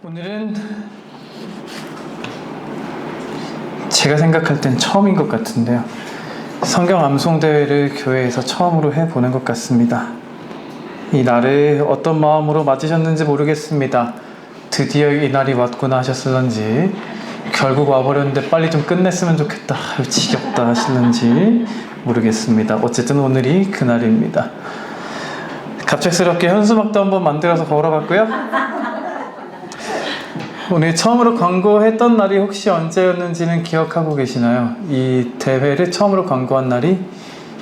오늘은 제가 생각할 땐 처음인 것 같은데요. 성경 암송대회를 교회에서 처음으로 해보는 것 같습니다. 이 날을 어떤 마음으로 맞으셨는지 모르겠습니다. 드디어 이 날이 왔구나 하셨을런지, 결국 와버렸는데 빨리 좀 끝냈으면 좋겠다, 지겹다 하시는지 모르겠습니다. 어쨌든 오늘이 그날입니다. 갑작스럽게 현수막도 한번 만들어서 걸어봤고요. 오늘 처음으로 광고했던 날이 혹시 언제였는지는 기억하고 계시나요? 이 대회를 처음으로 광고한 날이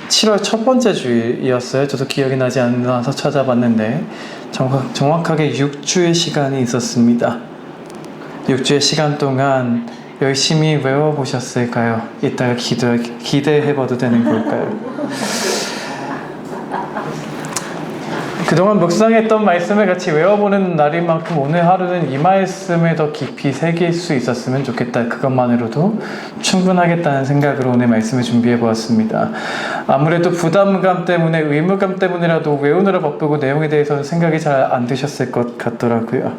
7월 첫 번째 주일이었어요. 저도 기억이 나지 않아서 찾아봤는데 정확하게 6주의 시간이 있었습니다. 6주의 시간 동안 열심히 외워보셨을까요? 이따가 기대해봐도 되는 걸까요? 그동안 묵상했던 말씀을 같이 외워보는 날인 만큼 오늘 하루는 이 말씀에 더 깊이 새길 수 있었으면 좋겠다. 그것만으로도 충분하겠다는 생각으로 오늘 말씀을 준비해 보았습니다. 아무래도 부담감 때문에, 의무감 때문이라도 외우느라 바쁘고 내용에 대해서는 생각이 잘 안 드셨을 것 같더라고요.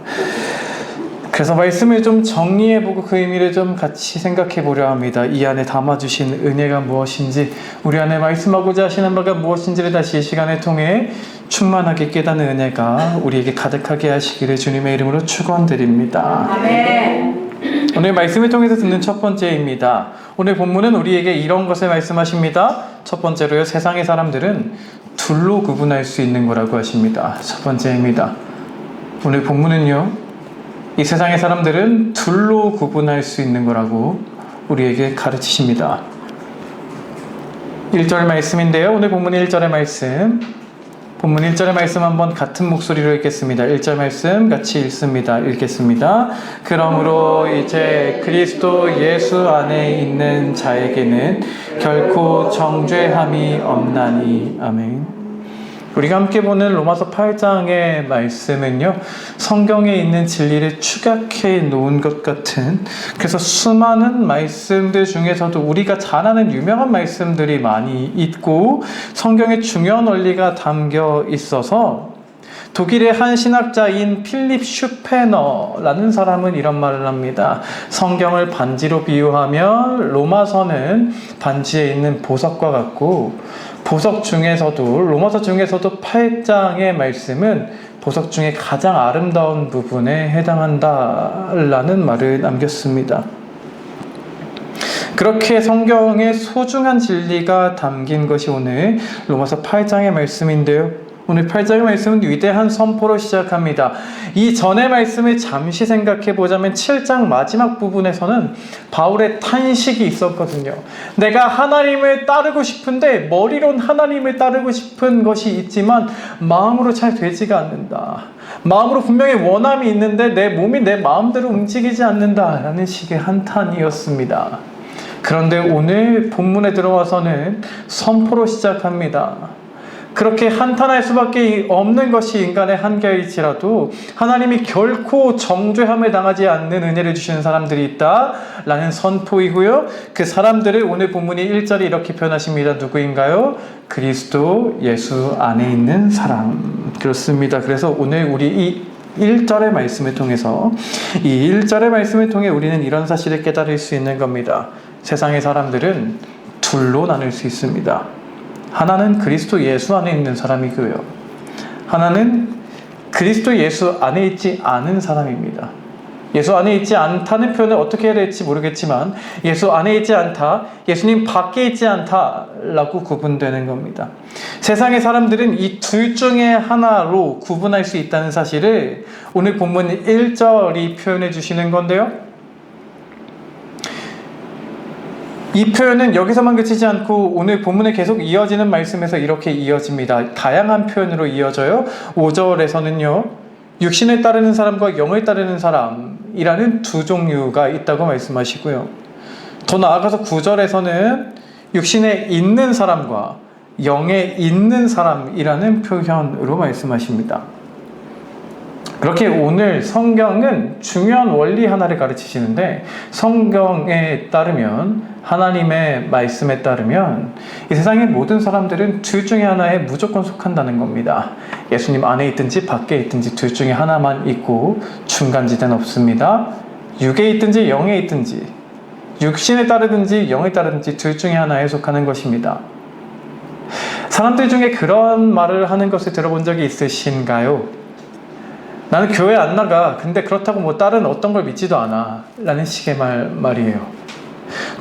그래서 말씀을 좀 정리해보고 그 의미를 좀 같이 생각해보려 합니다. 이 안에 담아주신 은혜가 무엇인지, 우리 안에 말씀하고자 하시는 바가 무엇인지를 다시 이 시간을 통해 충만하게 깨닫는 은혜가 우리에게 가득하게 하시기를 주님의 이름으로 축원드립니다. 아멘. 오늘 말씀을 통해서 듣는 첫 번째입니다. 오늘 본문은 우리에게 이런 것을 말씀하십니다. 첫 번째로요, 세상의 사람들은 둘로 구분할 수 있는 거라고 하십니다. 첫 번째입니다. 오늘 본문은요, 이 세상의 사람들은 둘로 구분할 수 있는 거라고 우리에게 가르치십니다. 1절 말씀인데요. 오늘 본문 1절의 말씀, 본문 1절의 말씀 한번 같은 목소리로 읽겠습니다. 1절 말씀 같이 읽겠습니다. 그러므로 이제 그리스도 예수 안에 있는 자에게는 결코 정죄함이 없나니. 아멘. 우리가 함께 보는 로마서 8장의 말씀은요, 성경에 있는 진리를 축약해 놓은 것 같은, 그래서 수많은 말씀들 중에서도 우리가 잘 아는 유명한 말씀들이 많이 있고 성경의 중요한 원리가 담겨 있어서, 독일의 한 신학자인 필립 슈페너라는 사람은 이런 말을 합니다. 성경을 반지로 비유하면 로마서는 반지에 있는 보석과 같고, 보석 중에서도, 로마서 중에서도 8장의 말씀은 보석 중에 가장 아름다운 부분에 해당한다라는 말을 남겼습니다. 그렇게 성경의 소중한 진리가 담긴 것이 오늘 로마서 8장의 말씀인데요. 오늘 8장의 말씀은 위대한 선포로 시작합니다. 이 전의 말씀을 잠시 생각해 보자면 7장 마지막 부분에서는 바울의 탄식이 있었거든요. 내가 하나님을 따르고 싶은데, 머리론 하나님을 따르고 싶은 것이 있지만 마음으로 잘 되지가 않는다. 마음으로 분명히 원함이 있는데 내 몸이 내 마음대로 움직이지 않는다라는 식의 한탄이었습니다. 그런데 오늘 본문에 들어와서는 선포로 시작합니다. 그렇게 한탄할 수밖에 없는 것이 인간의 한계일지라도 하나님이 결코 정죄함을 당하지 않는 은혜를 주시는 사람들이 있다라는 선포이고요. 그 사람들을 오늘 본문이 1절에 이렇게 표현하십니다. 누구인가요? 그리스도 예수 안에 있는 사람. 그렇습니다. 그래서 오늘 우리 이 1절의 말씀을 통해서, 이 1절의 말씀을 통해 우리는 이런 사실을 깨달을 수 있는 겁니다. 세상의 사람들은 둘로 나눌 수 있습니다. 하나는 그리스도 예수 안에 있는 사람이고요, 하나는 그리스도 예수 안에 있지 않은 사람입니다. 예수 안에 있지 않다는 표현을 어떻게 해야 될지 모르겠지만, 예수 안에 있지 않다, 예수님 밖에 있지 않다 라고 구분되는 겁니다. 세상의 사람들은 이 둘 중에 하나로 구분할 수 있다는 사실을 오늘 본문 1절이 표현해 주시는 건데요, 이 표현은 여기서만 그치지 않고 오늘 본문에 계속 이어지는 말씀에서 이렇게 이어집니다. 다양한 표현으로 이어져요. 5절에서는요, 육신을 따르는 사람과 영을 따르는 사람이라는 두 종류가 있다고 말씀하시고요. 더 나아가서 9절에서는 육신에 있는 사람과 영에 있는 사람이라는 표현으로 말씀하십니다. 그렇게 오늘 성경은 중요한 원리 하나를 가르치시는데, 성경에 따르면, 하나님의 말씀에 따르면 이 세상의 모든 사람들은 둘 중에 하나에 무조건 속한다는 겁니다. 예수님 안에 있든지 밖에 있든지 둘 중에 하나만 있고 중간지대는 없습니다. 육에 있든지 영에 있든지, 육신에 따르든지 영에 따르든지 둘 중에 하나에 속하는 것입니다. 사람들 중에 그런 말을 하는 것을 들어본 적이 있으신가요? 나는 교회 안 나가. 근데 그렇다고 뭐 다른 어떤 걸 믿지도 않아. 라는 식의 말이에요.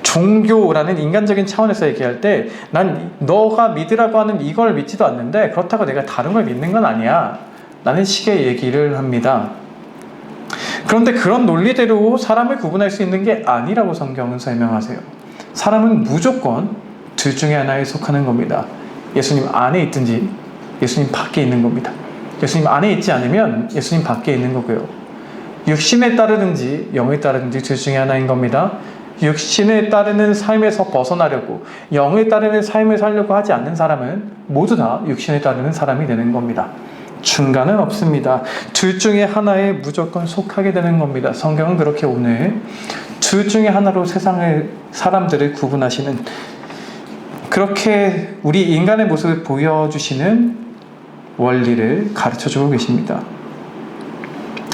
종교라는 인간적인 차원에서 얘기할 때, 난 너가 믿으라고 하는 이걸 믿지도 않는데 그렇다고 내가 다른 걸 믿는 건 아니야. 라는 식의 얘기를 합니다. 그런데 그런 논리대로 사람을 구분할 수 있는 게 아니라고 성경은 설명하세요. 사람은 무조건 둘 중에 하나에 속하는 겁니다. 예수님 안에 있든지 예수님 밖에 있는 겁니다. 예수님 안에 있지 않으면 예수님 밖에 있는 거고요. 육신에 따르든지 영에 따르든지 둘 중에 하나인 겁니다. 육신에 따르는 삶에서 벗어나려고, 영에 따르는 삶을 살려고 하지 않는 사람은 모두 다 육신에 따르는 사람이 되는 겁니다. 중간은 없습니다. 둘 중에 하나에 무조건 속하게 되는 겁니다. 성경은 그렇게 오늘 둘 중에 하나로 세상의 사람들을 구분하시는, 그렇게 우리 인간의 모습을 보여주시는 원리를 가르쳐주고 계십니다.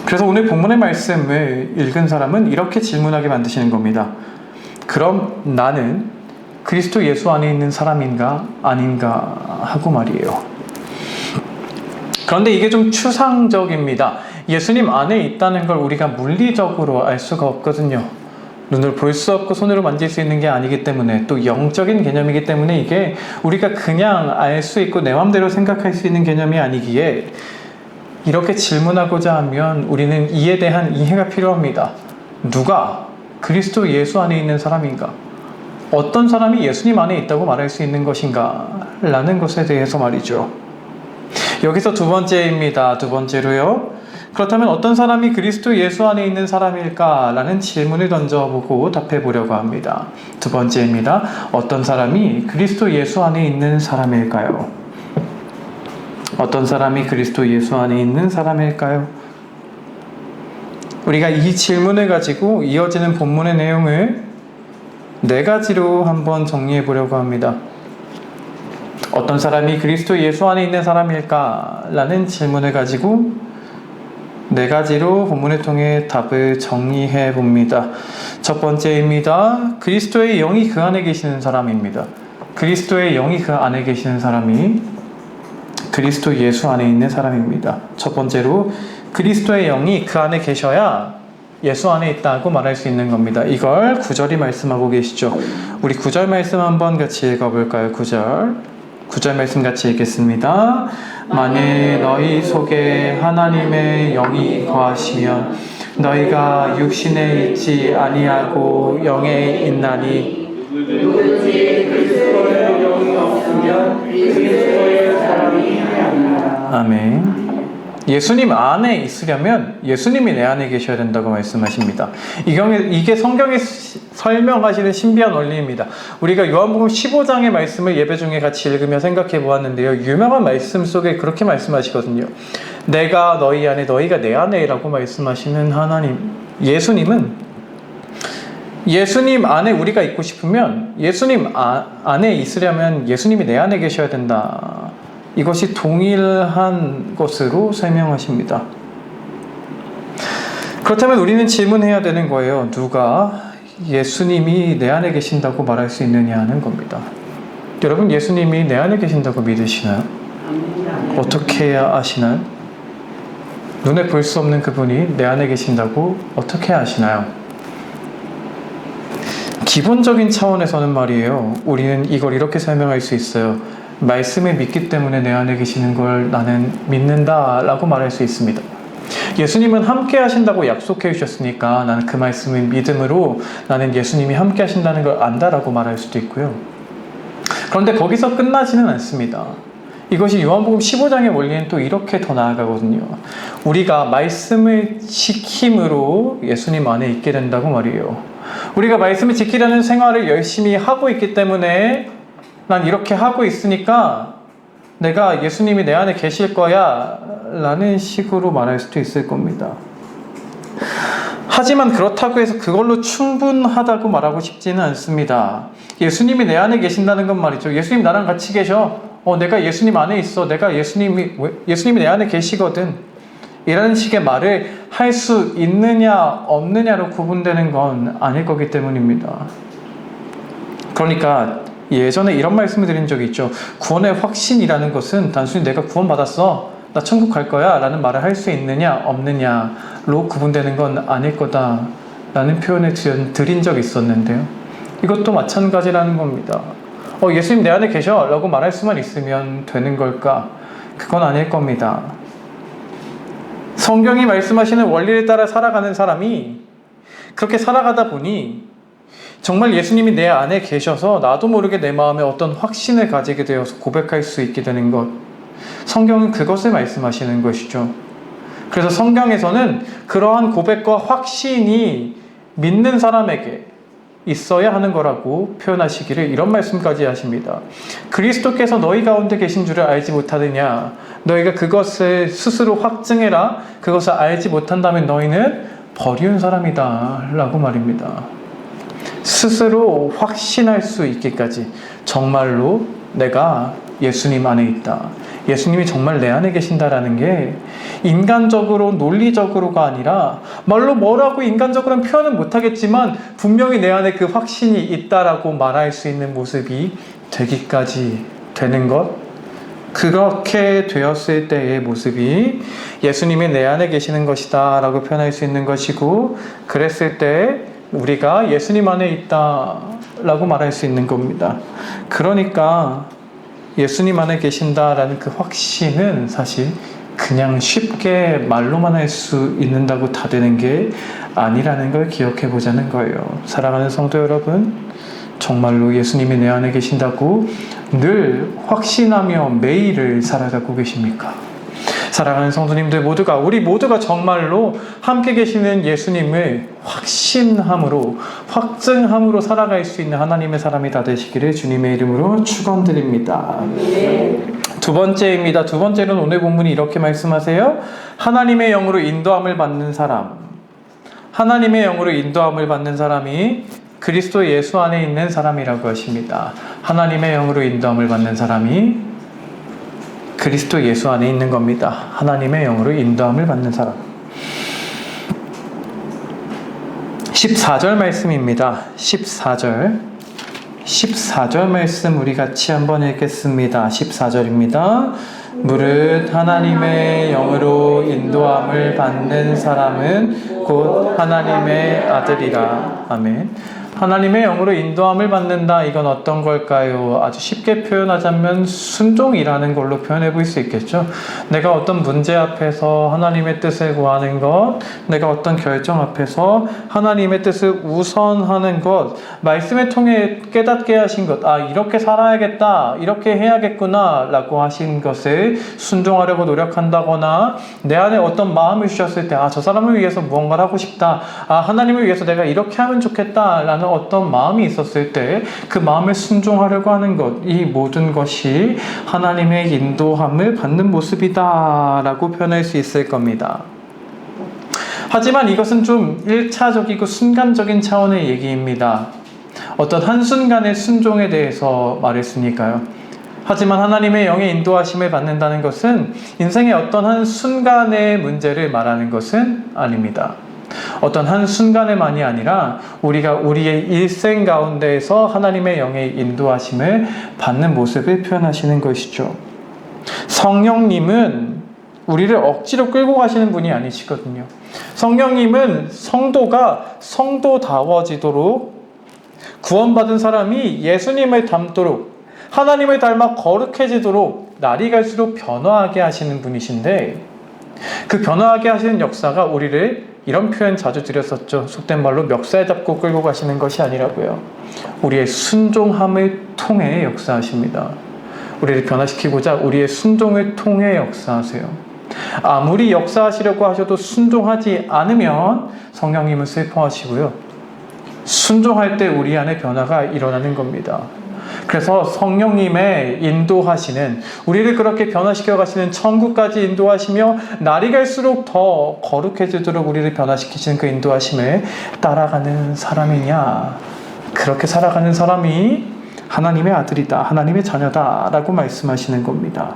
그래서 오늘 본문의 말씀을 읽은 사람은 이렇게 질문하게 만드시는 겁니다. 그럼 나는 그리스도 예수 안에 있는 사람인가 아닌가 하고 말이에요. 그런데 이게 좀 추상적입니다. 예수님 안에 있다는 걸 우리가 물리적으로 알 수가 없거든요. 눈으로 볼 수 없고 손으로 만질 수 있는 게 아니기 때문에, 또 영적인 개념이기 때문에 이게 우리가 그냥 알 수 있고 내 마음대로 생각할 수 있는 개념이 아니기에, 이렇게 질문하고자 하면 우리는 이에 대한 이해가 필요합니다. 누가 그리스도 예수 안에 있는 사람인가? 어떤 사람이 예수님 안에 있다고 말할 수 있는 것인가? 라는 것에 대해서 말이죠. 여기서 두 번째입니다. 두 번째로요. 그렇다면 어떤 사람이 그리스도 예수 안에 있는 사람일까? 라는 질문을 던져보고 답해보려고 합니다. 두 번째입니다. 어떤 사람이 그리스도 예수 안에 있는 사람일까요? 어떤 사람이 그리스도 예수 안에 있는 사람일까요? 우리가 이 질문을 가지고 이어지는 본문의 내용을 네 가지로 한번 정리해 보려고 합니다. 어떤 사람이 그리스도 예수 안에 있는 사람일까? 라는 질문을 가지고 네 가지로 본문을 통해 답을 정리해 봅니다. 첫 번째입니다. 그리스도의 영이 그 안에 계시는 사람입니다. 그리스도의 영이 그 안에 계시는 사람이 그리스도 예수 안에 있는 사람입니다. 첫 번째로 그리스도의 영이 그 안에 계셔야 예수 안에 있다고 말할 수 있는 겁니다. 이걸 9절이 말씀하고 계시죠. 우리 9절 말씀 한번 같이 읽어볼까요? 9절 말씀 같이 읽겠습니다. 만일 너희 속에 하나님의 영이 거하시면 너희가 육신에 있지 아니하고 영에 있나니, 누구든지 그리스도의 영이 없으면 그리스도의 사람이 아니라. 아멘. 예수님 안에 있으려면 예수님이 내 안에 계셔야 된다고 말씀하십니다. 이게 성경에 설명하시는 신비한 원리입니다. 우리가 요한복음 15장의 말씀을 예배 중에 같이 읽으며 생각해 보았는데요. 유명한 말씀 속에 그렇게 말씀하시거든요. 내가 너희 안에 너희가 내 안에 라고 말씀하시는 하나님, 예수님은, 예수님 안에 우리가 있고 싶으면, 예수님 안에 있으려면 예수님이 내 안에 계셔야 된다. 이것이 동일한 것으로 설명하십니다. 그렇다면 우리는 질문해야 되는 거예요. 누가 예수님이 내 안에 계신다고 말할 수 있느냐 하는 겁니다. 여러분, 예수님이 내 안에 계신다고 믿으시나요? 어떻게 해야 아시나요? 눈에 볼 수 없는 그분이 내 안에 계신다고 어떻게 아시나요? 기본적인 차원에서는 말이에요. 우리는 이걸 이렇게 설명할 수 있어요. 말씀을 믿기 때문에 내 안에 계시는 걸 나는 믿는다 라고 말할 수 있습니다. 예수님은 함께 하신다고 약속해 주셨으니까 나는 그 말씀을 믿음으로 나는 예수님이 함께 하신다는 걸 안다라고 말할 수도 있고요. 그런데 거기서 끝나지는 않습니다. 이것이 요한복음 15장의 원리는 또 이렇게 더 나아가거든요. 우리가 말씀을 지킴으로 예수님 안에 있게 된다고 말이에요. 우리가 말씀을 지키려는 생활을 열심히 하고 있기 때문에 난 이렇게 하고 있으니까 내가 예수님이 내 안에 계실 거야 라는 식으로 말할 수도 있을 겁니다. 하지만 그렇다고 해서 그걸로 충분하다고 말하고 싶지는 않습니다. 예수님이 내 안에 계신다는 건 말이죠. 예수님 나랑 같이 계셔. 내가 예수님 안에 있어. 내가 예수님이 내 안에 계시거든. 이라는 식의 말을 할 수 있느냐 없느냐로 구분되는 건 아닐 거기 때문입니다. 그러니까 예전에 이런 말씀을 드린 적이 있죠. 구원의 확신이라는 것은 단순히 내가 구원받았어, 나 천국 갈 거야 라는 말을 할 수 있느냐 없느냐로 구분되는 건 아닐 거다 라는 표현을 드린 적이 있었는데요. 이것도 마찬가지라는 겁니다. 예수님 내 안에 계셔 라고 말할 수만 있으면 되는 걸까? 그건 아닐 겁니다. 성경이 말씀하시는 원리를 따라 살아가는 사람이 그렇게 살아가다 보니 정말 예수님이 내 안에 계셔서 나도 모르게 내 마음에 어떤 확신을 가지게 되어서 고백할 수 있게 되는 것, 성경은 그것을 말씀하시는 것이죠. 그래서 성경에서는 그러한 고백과 확신이 믿는 사람에게 있어야 하는 거라고 표현하시기를 이런 말씀까지 하십니다. 그리스도께서 너희 가운데 계신 줄을 알지 못하느냐? 너희가 그것을 스스로 확증해라. 그것을 알지 못한다면 너희는 버리운 사람이다 라고 말입니다. 스스로 확신할 수 있기까지 정말로 내가 예수님 안에 있다, 예수님이 정말 내 안에 계신다라는 게 인간적으로 논리적으로가 아니라 말로 뭐라고 인간적으로는 표현은 못하겠지만 분명히 내 안에 그 확신이 있다라고 말할 수 있는 모습이 되기까지 되는 것, 그렇게 되었을 때의 모습이 예수님이 내 안에 계시는 것이다 라고 표현할 수 있는 것이고, 그랬을 때 우리가 예수님 안에 있다 라고 말할 수 있는 겁니다. 그러니까 예수님 안에 계신다라는 그 확신은 사실 그냥 쉽게 말로만 할 수 있는다고 다 되는 게 아니라는 걸 기억해 보자는 거예요. 사랑하는 성도 여러분, 정말로 예수님이 내 안에 계신다고 늘 확신하며 매일을 살아가고 계십니까? 사랑하는 성도님들 모두가, 우리 모두가 정말로 함께 계시는 예수님을 확신함으로, 확증함으로 살아갈 수 있는 하나님의 사람이 다 되시기를 주님의 이름으로 축원드립니다. 두 번째입니다. 두 번째는 오늘 본문이 이렇게 말씀하세요. 하나님의 영으로 인도함을 받는 사람. 하나님의 영으로 인도함을 받는 사람이 그리스도 예수 안에 있는 사람이라고 하십니다. 하나님의 영으로 인도함을 받는 사람이 그리스도 예수 안에 있는 겁니다. 하나님의 영으로 인도함을 받는 사람. 14절 말씀입니다. 14절 말씀 우리 같이 한번 읽겠습니다. 14절입니다. 무릇 하나님의 영으로 인도함을 받는 사람은 곧 하나님의 아들이라. 아멘. 하나님의 영으로 인도함을 받는다. 이건 어떤 걸까요? 아주 쉽게 표현하자면 순종이라는 걸로 표현해 볼 수 있겠죠. 내가 어떤 문제 앞에서 하나님의 뜻을 구하는 것, 내가 어떤 결정 앞에서 하나님의 뜻을 우선하는 것, 말씀을 통해 깨닫게 하신 것, 이렇게 살아야겠다, 이렇게 해야겠구나 라고 하신 것을 순종하려고 노력한다거나, 내 안에 어떤 마음을 주셨을 때 저 사람을 위해서 무언가를 하고 싶다, 하나님을 위해서 내가 이렇게 하면 좋겠다 라는 어떤 마음이 있었을 때 그 마음에 순종하려고 하는 것, 이 모든 것이 하나님의 인도함을 받는 모습이다 라고 표현할 수 있을 겁니다. 하지만 이것은 좀 1차적이고 순간적인 차원의 얘기입니다. 어떤 한순간의 순종에 대해서 말했으니까요. 하지만 하나님의 영의 인도하심을 받는다는 것은 인생의 어떤 한 순간의 문제를 말하는 것은 아닙니다. 어떤 한순간에만이 아니라 우리가 우리의 일생 가운데에서 하나님의 영의 인도하심을 받는 모습을 표현하시는 것이죠. 성령님은 우리를 억지로 끌고 가시는 분이 아니시거든요. 성령님은 성도가 성도다워지도록, 구원받은 사람이 예수님을 닮도록, 하나님을 닮아 거룩해지도록 날이 갈수록 변화하게 하시는 분이신데, 그 변화하게 하시는 역사가 우리를, 이런 표현 자주 드렸었죠. 속된 말로 멱살 잡고 끌고 가시는 것이 아니라고요. 우리의 순종함을 통해 역사하십니다. 우리를 변화시키고자 우리의 순종을 통해 역사하세요. 아무리 역사하시려고 하셔도 순종하지 않으면 성령님은 슬퍼하시고요. 순종할 때 우리 안에 변화가 일어나는 겁니다. 그래서 성령님의 인도하시는, 우리를 그렇게 변화시켜 가시는, 천국까지 인도하시며 날이 갈수록 더 거룩해지도록 우리를 변화시키시는 그 인도하심을 따라가는 사람이냐, 그렇게 살아가는 사람이 하나님의 아들이다, 하나님의 자녀다 라고 말씀하시는 겁니다.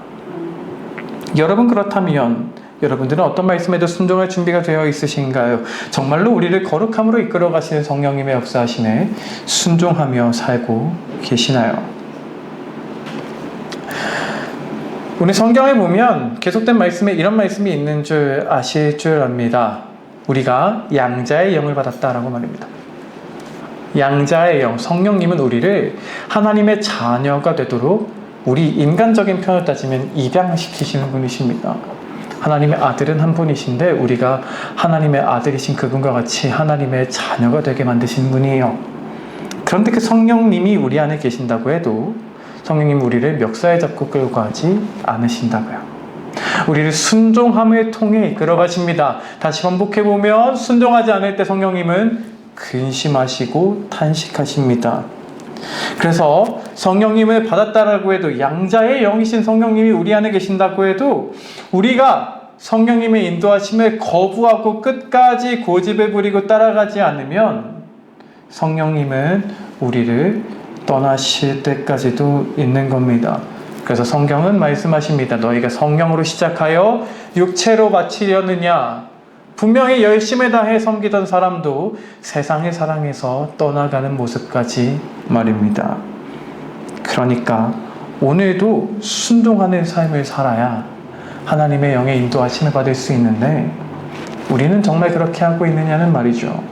여러분, 그렇다면 여러분들은 어떤 말씀에도 순종할 준비가 되어 있으신가요? 정말로 우리를 거룩함으로 이끌어 가시는 성령님의 역사하심에 순종하며 살고 계시나요? 오늘 성경에 보면 계속된 말씀에 이런 말씀이 있는 줄 아실 줄 압니다. 우리가 양자의 영을 받았다라고 말입니다. 양자의 영, 성령님은 우리를 하나님의 자녀가 되도록 우리 인간적인 표현을 따지면 입양시키시는 분이십니다. 하나님의 아들은 한 분이신데 우리가 하나님의 아들이신 그분과 같이 하나님의 자녀가 되게 만드신 분이에요. 그런데 그 성령님이 우리 안에 계신다고 해도 성령님 우리를 멱살에 잡고 끌고 가지 않으신다고요. 우리를 순종함을 통해 이끌어 가십니다. 다시 반복해보면 순종하지 않을 때 성령님은 근심하시고 탄식하십니다. 그래서 성령님을 받았다라고 해도, 양자의 영이신 성령님이 우리 안에 계신다고 해도 우리가 성령님의 인도하심을 거부하고 끝까지 고집을 부리고 따라가지 않으면 성령님은 우리를 떠나실 때까지도 있는 겁니다. 그래서 성경은 말씀하십니다. 너희가 성령으로 시작하여 육체로 바치려느냐. 분명히 열심을 다해 섬기던 사람도 세상의 사랑에서 떠나가는 모습까지 말입니다. 그러니까 오늘도 순종하는 삶을 살아야 하나님의 영의 인도하심을 받을 수 있는데 우리는 정말 그렇게 하고 있느냐는 말이죠.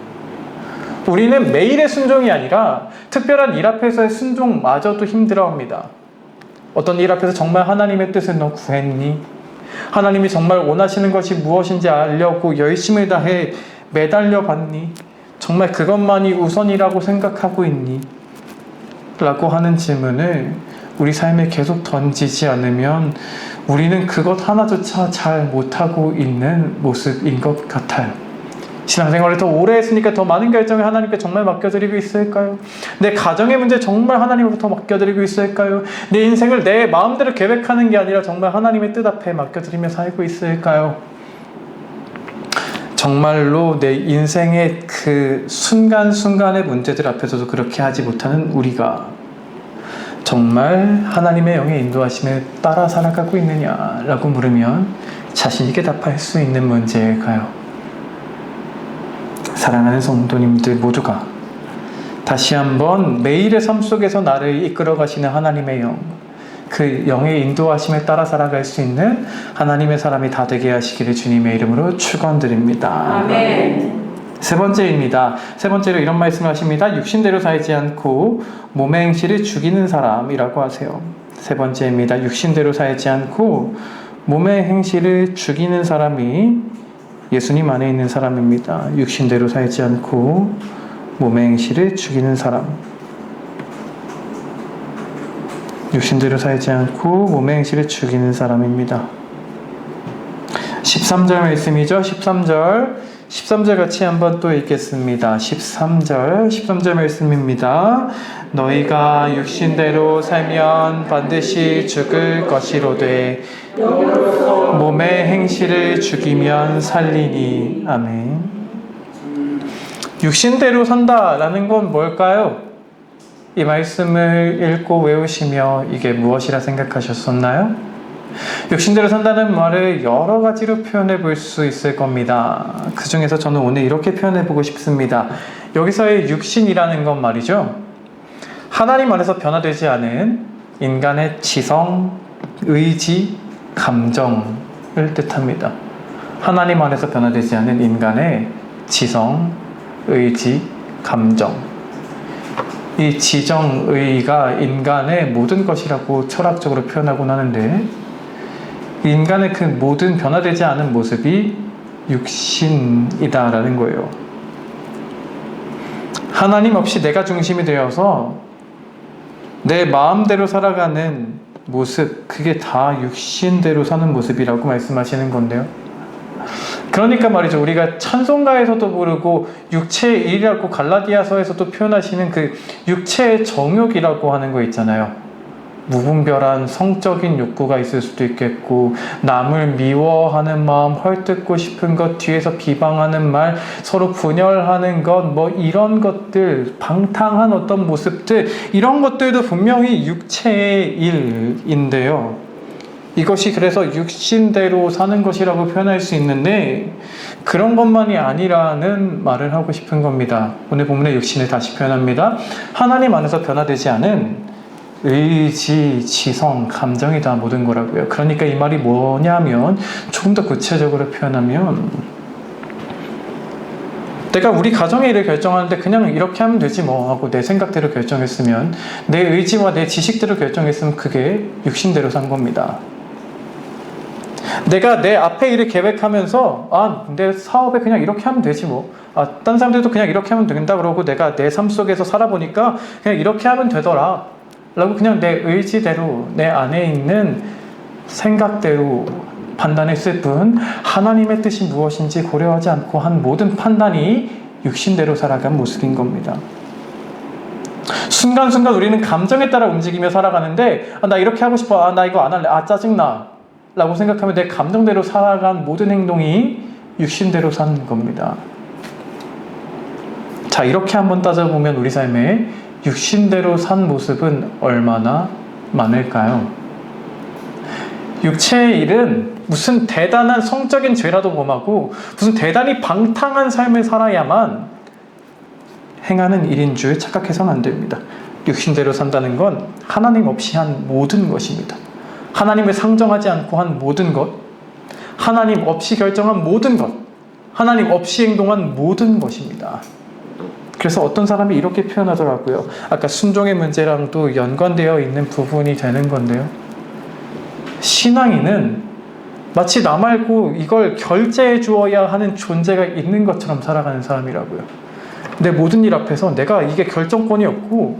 우리는 매일의 순종이 아니라 특별한 일 앞에서의 순종마저도 힘들어합니다. 어떤 일 앞에서 정말 하나님의 뜻을 너 구했니? 하나님이 정말 원하시는 것이 무엇인지 알려고 열심을 다해 매달려 봤니? 정말 그것만이 우선이라고 생각하고 있니? 라고 하는 질문을 우리 삶에 계속 던지지 않으면 우리는 그것 하나조차 잘 못하고 있는 모습인 것 같아요. 신앙생활을 더 오래 했으니까 더 많은 결정을 하나님께 정말 맡겨드리고 있을까요? 내 가정의 문제 정말 하나님으로부터 맡겨드리고 있을까요? 내 인생을 내 마음대로 계획하는 게 아니라 정말 하나님의 뜻 앞에 맡겨드리며 살고 있을까요? 정말로 내 인생의 그 순간순간의 문제들 앞에서도 그렇게 하지 못하는 우리가 정말 하나님의 영의 인도하심을 따라 살아가고 있느냐라고 물으면 자신 있게 답할 수 있는 문제일까요? 사랑하는 성도님들 모두가 다시 한번 매일의 삶 속에서 나를 이끌어 가시는 하나님의 영, 그 영의 인도하심에 따라 살아갈 수 있는 하나님의 사람이 다 되게 하시기를 주님의 이름으로 축원드립니다. 아멘. 세 번째입니다. 세 번째로 이런 말씀을 하십니다. 육신대로 살지 않고 몸의 행실을 죽이는 사람이라고 하세요. 세 번째입니다. 육신대로 살지 않고 몸의 행실을 죽이는 사람이 예수님 안에 있는 사람입니다. 육신대로 살지 않고 몸의 행실을 죽이는 사람. 육신대로 살지 않고 몸의 행실을 죽이는 사람입니다. 13절 말씀이죠. 13절 같이 한번 또 읽겠습니다. 13절 말씀입니다. 너희가 육신대로 살면 반드시 죽을 것이로되 몸의 행실을 죽이면 살리니. 아멘. 육신대로 산다라는 건 뭘까요? 이 말씀을 읽고 외우시며 이게 무엇이라 생각하셨었나요? 육신대로 산다는 말을 여러 가지로 표현해 볼 수 있을 겁니다. 그 중에서 저는 오늘 이렇게 표현해 보고 싶습니다. 여기서의 육신이라는 건 말이죠, 하나님 안에서 변화되지 않은 인간의 지성, 의지, 감정을 뜻합니다. 하나님 안에서 변화되지 않은 인간의 지성, 의지, 감정. 이 지정의가 인간의 모든 것이라고 철학적으로 표현하곤 하는데, 인간의 그 모든 변화되지 않은 모습이 육신이다라는 거예요. 하나님 없이 내가 중심이 되어서 내 마음대로 살아가는 모습, 그게 다 육신대로 사는 모습이라고 말씀하시는 건데요. 그러니까 말이죠. 우리가 찬송가에서도 부르고 육체의 일이라고 갈라디아서에서도 표현하시는 그 육체의 정욕이라고 하는 거 있잖아요. 무분별한 성적인 욕구가 있을 수도 있겠고, 남을 미워하는 마음, 헐뜯고 싶은 것, 뒤에서 비방하는 말, 서로 분열하는 것, 뭐 이런 것들, 방탕한 어떤 모습들, 이런 것들도 분명히 육체의 일인데요. 이것이 그래서 육신대로 사는 것이라고 표현할 수 있는데, 그런 것만이 아니라는 말을 하고 싶은 겁니다. 오늘 본문의 육신을 다시 표현합니다. 하나님 안에서 변화되지 않은 의지, 지성, 감정이 다 모든 거라고요. 그러니까 이 말이 뭐냐면, 조금 더 구체적으로 표현하면, 내가 우리 가정의 일을 결정하는데 그냥 이렇게 하면 되지 뭐 하고 내 생각대로 결정했으면, 내 의지와 내 지식대로 결정했으면 그게 육신대로 산 겁니다. 내가 내 앞에 일을 계획하면서 내 사업에 그냥 이렇게 하면 되지 뭐, 딴 사람들도 그냥 이렇게 하면 된다 그러고 내가 내 삶 속에서 살아보니까 그냥 이렇게 하면 되더라 라고 그냥 내 의지대로 내 안에 있는 생각대로 판단했을 뿐, 하나님의 뜻이 무엇인지 고려하지 않고 한 모든 판단이 육신대로 살아간 모습인 겁니다. 순간순간 우리는 감정에 따라 움직이며 살아가는데, 나 이렇게 하고 싶어, 나 이거 안 할래, 짜증나 라고 생각하면 내 감정대로 살아간 모든 행동이 육신대로 사는 겁니다. 자, 이렇게 한번 따져보면 우리 삶에 육신대로 산 모습은 얼마나 많을까요? 육체의 일은 무슨 대단한 성적인 죄라도 범하고 무슨 대단히 방탕한 삶을 살아야만 행하는 일인 줄 착각해서는 안 됩니다. 육신대로 산다는 건 하나님 없이 한 모든 것입니다. 하나님을 상정하지 않고 한 모든 것, 하나님 없이 결정한 모든 것, 하나님 없이 행동한 모든 것입니다. 그래서 어떤 사람이 이렇게 표현하더라고요. 아까 순종의 문제랑도 연관되어 있는 부분이 되는 건데요. 신앙인은 마치 나 말고 이걸 결제해 주어야 하는 존재가 있는 것처럼 살아가는 사람이라고요. 내 모든 일 앞에서 내가 이게 결정권이 없고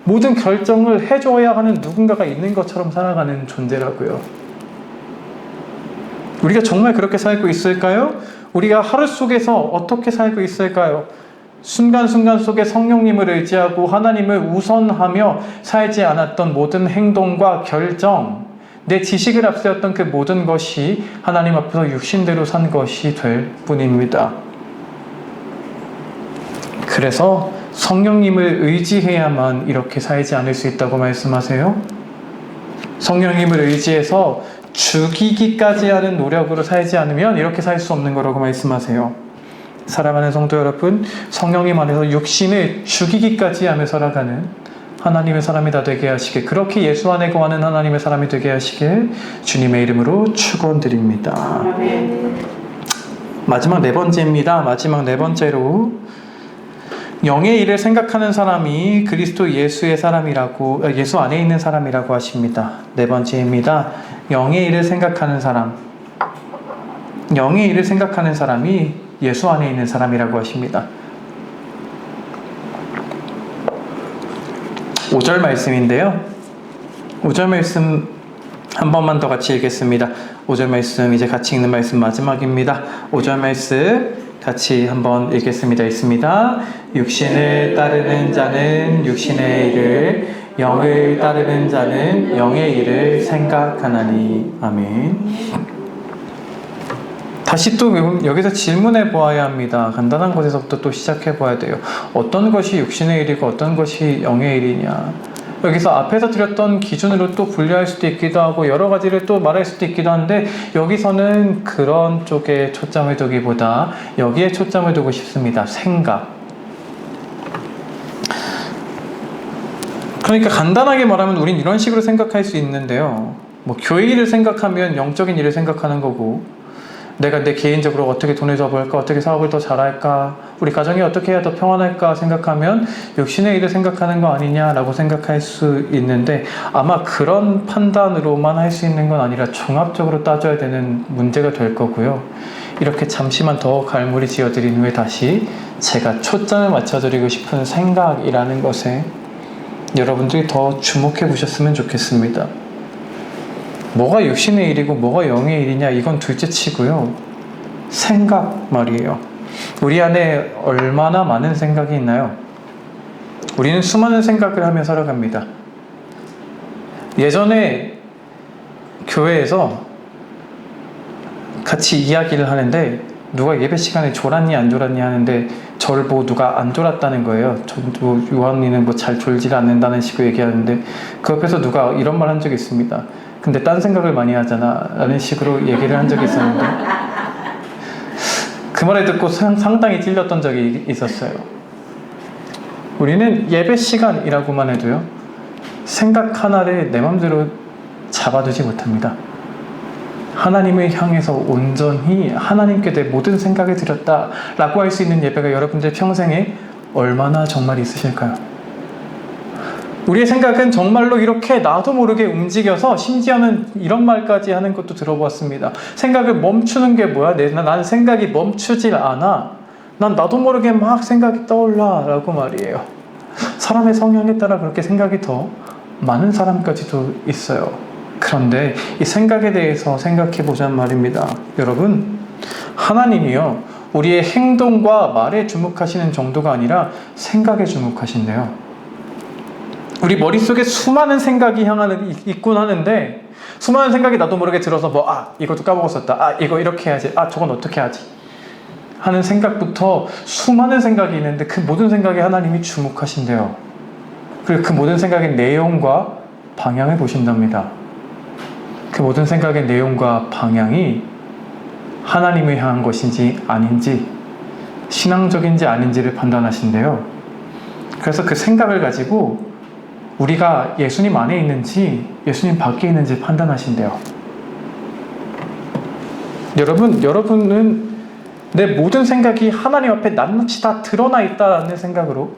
모든 결정을 해줘야 하는 누군가가 있는 것처럼 살아가는 존재라고요. 우리가 정말 그렇게 살고 있을까요? 우리가 하루 속에서 어떻게 살고 있을까요? 순간순간 속에 성령님을 의지하고 하나님을 우선하며 살지 않았던 모든 행동과 결정, 내 지식을 앞세웠던 그 모든 것이 하나님 앞에서 육신대로 산 것이 될 뿐입니다. 그래서 성령님을 의지해야만 이렇게 살지 않을 수 있다고 말씀하세요. 성령님을 의지해서 죽이기까지 하는 노력으로 살지 않으면 이렇게 살 수 없는 거라고 말씀하세요. 사랑하는 성도 여러분, 성령님 안에서 육신을 죽이기까지 하며 살아가는 하나님의 사람이 다 되게 하시길, 그렇게 예수 안에 거하는 하나님의 사람이 되게 하시길 주님의 이름으로 축원드립니다. 마지막 네 번째입니다. 마지막 네 번째로, 영의 일을 생각하는 사람이 그리스도 예수의 사람이라고, 예수 안에 있는 사람이라고 하십니다. 네 번째입니다. 영의 일을 생각하는 사람, 영의 일을 생각하는 사람이 예수 안에 있는 사람이라고 하십니다. 5절 말씀인데요. 5절 말씀 한 번만 더 같이 읽겠습니다. 5절 말씀, 이제 같이 읽는 말씀 마지막입니다. 5절 말씀 같이 한번 읽겠습니다. 있습니다. 육신을 따르는 자는 육신의 일을, 영을 따르는 자는 영의 일을 생각하나니. 아멘. 다시 또 여기서 질문해 보아야 합니다. 간단한 것에서부터 또 시작해 보아야 돼요. 어떤 것이 육신의 일이고 어떤 것이 영의 일이냐. 여기서 앞에서 드렸던 기준으로 또 분류할 수도 있기도 하고 여러 가지를 또 말할 수도 있기도 한데, 여기서는 그런 쪽에 초점을 두기보다 여기에 초점을 두고 싶습니다. 생각. 그러니까 간단하게 말하면 우린 이런 식으로 생각할 수 있는데요. 교회 일을 생각하면 영적인 일을 생각하는 거고, 내가 내 개인적으로 어떻게 돈을 더 벌까, 어떻게 사업을 더 잘할까, 우리 가정이 어떻게 해야 더 평안할까 생각하면 육신의 일을 생각하는 거 아니냐라고 생각할 수 있는데, 아마 그런 판단으로만 할 수 있는 건 아니라 종합적으로 따져야 되는 문제가 될 거고요. 이렇게 잠시만 더 갈무리 지어드린 후에 다시 제가 초점을 맞춰드리고 싶은 생각이라는 것에 여러분들이 더 주목해 보셨으면 좋겠습니다. 뭐가 육신의 일이고 뭐가 영의 일이냐, 이건 둘째 치고요. 생각 말이에요. 우리 안에 얼마나 많은 생각이 있나요? 우리는 수많은 생각을 하며 살아갑니다. 예전에 교회에서 같이 이야기를 하는데 누가 예배 시간에 졸았니 안 졸았니 하는데 저를 보고 누가 안 졸았다는 거예요. 저도 요한이는 뭐 잘 졸지를 않는다는 식으로 얘기하는데 그 옆에서 누가 이런 말 한 적이 있습니다. 근데 딴 생각을 많이 하잖아 라는 식으로 얘기를 한 적이 있었는데 그 말을 듣고 상당히 찔렸던 적이 있었어요. 우리는 예배 시간이라고만 해도요 생각 하나를 내 맘대로 잡아두지 못합니다. 하나님을 향해서 온전히 하나님께 내 모든 생각을 드렸다 라고 할 수 있는 예배가 여러분들 평생에 얼마나 정말 있으실까요? 우리의 생각은 정말로 이렇게 나도 모르게 움직여서 심지어는 이런 말까지 하는 것도 들어보았습니다. 생각을 멈추는 게 뭐야? 난 생각이 멈추질 않아. 난 나도 모르게 막 생각이 떠올라 라고 말이에요. 사람의 성향에 따라 그렇게 생각이 더 많은 사람까지도 있어요. 그런데 이 생각에 대해서 생각해 보자는 말입니다. 여러분, 하나님이요 우리의 행동과 말에 주목하시는 정도가 아니라 생각에 주목하신대요. 우리 머릿속에 수많은 생각이 있곤 하는데 수많은 생각이 나도 모르게 들어서 이것도 까먹었었다. 이거 이렇게 해야지. 저건 어떻게 하지? 하는 생각부터 수많은 생각이 있는데 그 모든 생각에 하나님이 주목하신대요. 그리고 그 모든 생각의 내용과 방향을 보신답니다. 그 모든 생각의 내용과 방향이 하나님을 향한 것인지 아닌지 신앙적인지 아닌지를 판단하신대요. 그래서 그 생각을 가지고 우리가 예수님 안에 있는지 예수님 밖에 있는지 판단하신대요. 여러분은 내 모든 생각이 하나님 앞에 낱낱이 다 드러나 있다는 생각으로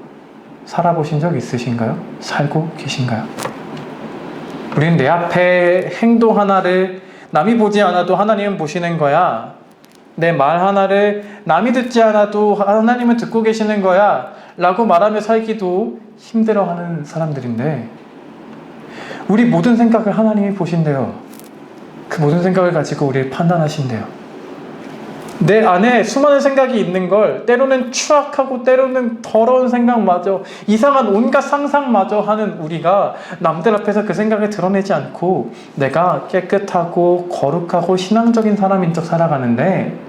살아보신 적 있으신가요? 살고 계신가요? 우리는 내 앞에 행동 하나를 남이 보지 않아도 하나님은 보시는 거야. 내 말 하나를 남이 듣지 않아도 하나님은 듣고 계시는 거야 라고 말하며 살기도 힘들어하는 사람들인데 우리 모든 생각을 하나님이 보신대요. 그 모든 생각을 가지고 우리를 판단하신대요. 내 안에 수많은 생각이 있는 걸 때로는 추악하고 때로는 더러운 생각마저 이상한 온갖 상상마저 하는 우리가 남들 앞에서 그 생각을 드러내지 않고 내가 깨끗하고 거룩하고 신앙적인 사람인 척 살아가는데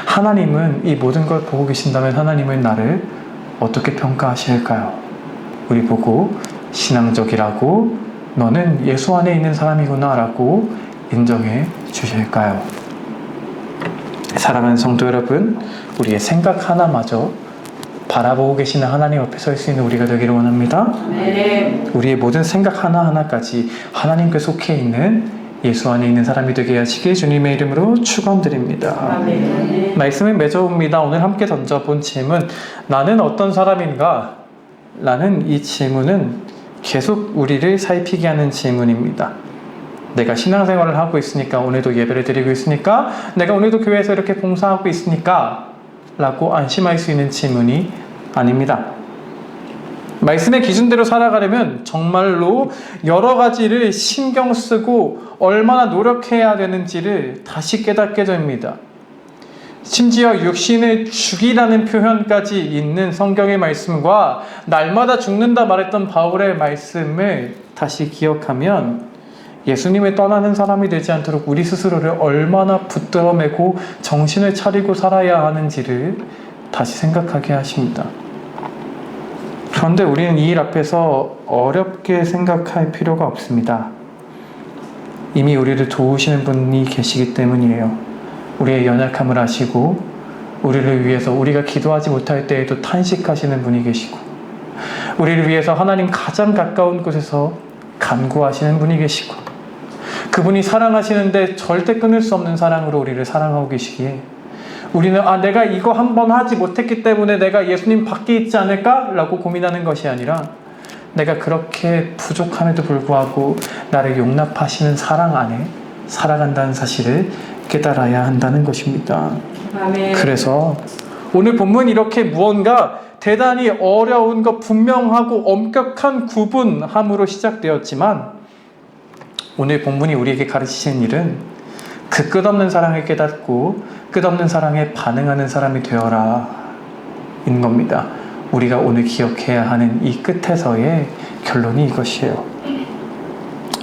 하나님은 이 모든 걸 보고 계신다면 하나님은 나를 어떻게 평가하실까요? 우리 보고 신앙적이라고 너는 예수 안에 있는 사람이구나 라고 인정해 주실까요? 사랑하는 성도 여러분, 우리의 생각 하나마저 바라보고 계시는 하나님 앞에 설 수 있는 우리가 되기를 원합니다. 네. 우리의 모든 생각 하나하나까지 하나님께 속해 있는 예수 안에 있는 사람이 되게 하시길 주님의 이름으로 축원드립니다. 네. 말씀을 맺어봅니다. 오늘 함께 던져본 질문, 나는 어떤 사람인가? 라는 이 질문은 계속 우리를 살피게 하는 질문입니다. 내가 신앙생활을 하고 있으니까, 오늘도 예배를 드리고 있으니까, 내가 오늘도 교회에서 이렇게 봉사하고 있으니까 라고 안심할 수 있는 질문이 아닙니다. 말씀의 기준대로 살아가려면 정말로 여러 가지를 신경 쓰고 얼마나 노력해야 되는지를 다시 깨닫게 됩니다. 심지어 육신을 죽이라는 표현까지 있는 성경의 말씀과 날마다 죽는다 말했던 바울의 말씀을 다시 기억하면 예수님을 떠나는 사람이 되지 않도록 우리 스스로를 얼마나 붙들어매고 정신을 차리고 살아야 하는지를 다시 생각하게 하십니다. 그런데 우리는 이 일 앞에서 어렵게 생각할 필요가 없습니다. 이미 우리를 도우시는 분이 계시기 때문이에요. 우리의 연약함을 아시고 우리를 위해서 우리가 기도하지 못할 때에도 탄식하시는 분이 계시고 우리를 위해서 하나님 가장 가까운 곳에서 간구하시는 분이 계시고 그분이 사랑하시는데 절대 끊을 수 없는 사랑으로 우리를 사랑하고 계시기에 우리는 내가 이거 한번 하지 못했기 때문에 내가 예수님 밖에 있지 않을까? 라고 고민하는 것이 아니라 내가 그렇게 부족함에도 불구하고 나를 용납하시는 사랑 안에 살아간다는 사실을 깨달아야 한다는 것입니다. 아멘. 그래서 오늘 본문 이렇게 무언가 대단히 어려운 것 분명하고 엄격한 구분함으로 시작되었지만 오늘 본문이 우리에게 가르치신 일은 그 끝없는 사랑을 깨닫고 끝없는 사랑에 반응하는 사람이 되어라 인 겁니다. 우리가 오늘 기억해야 하는 이 끝에서의 결론이 이것이에요.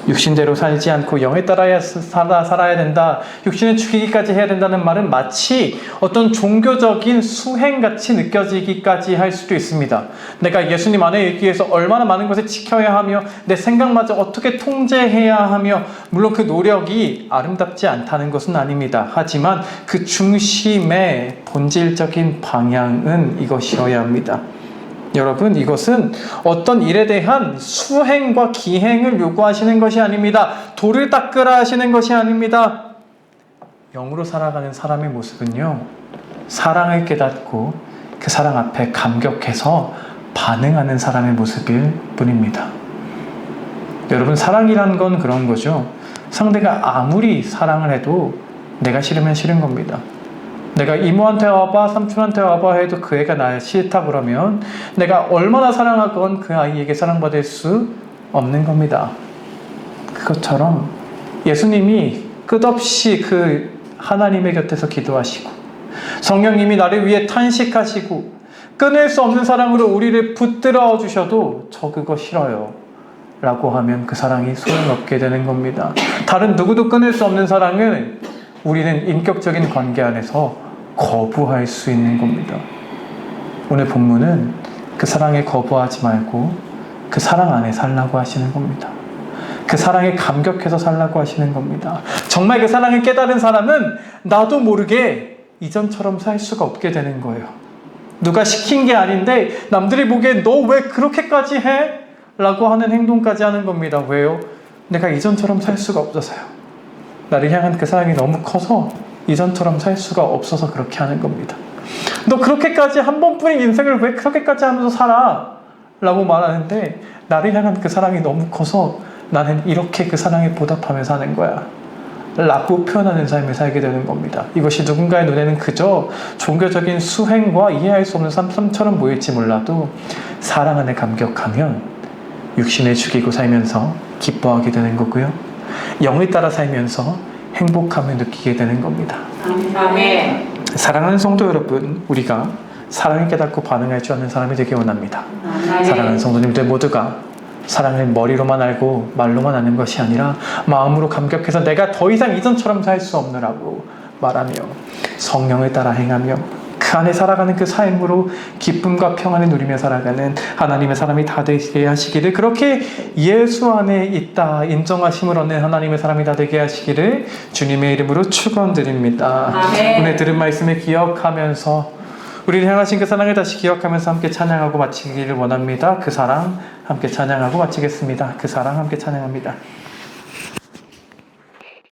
육신대로 살지 않고 영에 따라야 살아야 된다. 육신을 죽이기까지 해야 된다는 말은 마치 어떤 종교적인 수행같이 느껴지기까지 할 수도 있습니다. 내가 예수님 안에 있기 위해서 얼마나 많은 것을 지켜야 하며 내 생각마저 어떻게 통제해야 하며 물론 그 노력이 아름답지 않다는 것은 아닙니다. 하지만 그 중심의 본질적인 방향은 이것이어야 합니다. 여러분, 이것은 어떤 일에 대한 수행과 기행을 요구하시는 것이 아닙니다. 돌을 닦으라 하시는 것이 아닙니다. 영으로 살아가는 사람의 모습은요, 사랑을 깨닫고 그 사랑 앞에 감격해서 반응하는 사람의 모습일 뿐입니다. 여러분, 사랑이란 건 그런 거죠. 상대가 아무리 사랑을 해도 내가 싫으면 싫은 겁니다. 내가 이모한테 와봐, 삼촌한테 와봐 해도 그 애가 나 싫다 그러면 내가 얼마나 사랑하건 그 아이에게 사랑받을 수 없는 겁니다. 그것처럼 예수님이 끝없이 그 하나님의 곁에서 기도하시고 성령님이 나를 위해 탄식하시고 끊을 수 없는 사랑으로 우리를 붙들어 주셔도 저 그거 싫어요 라고 하면 그 사랑이 소용없게 되는 겁니다. 다른 누구도 끊을 수 없는 사랑을 우리는 인격적인 관계 안에서 거부할 수 있는 겁니다. 오늘 본문은 그 사랑에 거부하지 말고 그 사랑 안에 살라고 하시는 겁니다. 그 사랑에 감격해서 살라고 하시는 겁니다. 정말 그 사랑을 깨달은 사람은 나도 모르게 이전처럼 살 수가 없게 되는 거예요. 누가 시킨 게 아닌데 남들이 보기에 너 왜 그렇게까지 해? 라고 하는 행동까지 하는 겁니다. 왜요? 내가 이전처럼 살 수가 없어서요. 나를 향한 그 사랑이 너무 커서 이전처럼 살 수가 없어서 그렇게 하는 겁니다. 너 그렇게까지 한 번뿐인 인생을 왜 그렇게까지 하면서 살아? 라고 말하는데 나를 향한 그 사랑이 너무 커서 나는 이렇게 그 사랑에 보답하며 사는 거야 라고 표현하는 삶을 살게 되는 겁니다. 이것이 누군가의 눈에는 그저 종교적인 수행과 이해할 수 없는 삶처럼 보일지 몰라도 사랑 안에 감격하면 육신을 죽이고 살면서 기뻐하게 되는 거고요, 영을 따라 살면서 행복함을 느끼게 되는 겁니다. 아멘. 사랑하는 성도 여러분, 우리가 사랑을 깨닫고 반응할 줄 아는 사람이 되기 원합니다. 사랑하는 성도님들 모두가 사랑을 머리로만 알고 말로만 아는 것이 아니라 마음으로 감격해서 내가 더 이상 이전처럼 살 수 없느라고 말하며 성령을 따라 행하며 그 안에 살아가는 그 삶으로 기쁨과 평안을 누리며 살아가는 하나님의 사람이 다 되게 하시기를, 그렇게 예수 안에 있다 인정하심을 얻는 하나님의 사람이 다 되게 하시기를 주님의 이름으로 축원드립니다. 아멘. 오늘 들은 말씀을 기억하면서 우리를 향하신 그 사랑을 다시 기억하면서 함께 찬양하고 마치기를 원합니다. 그 사랑 함께 찬양하고 마치겠습니다. 그 사랑 함께 찬양합니다.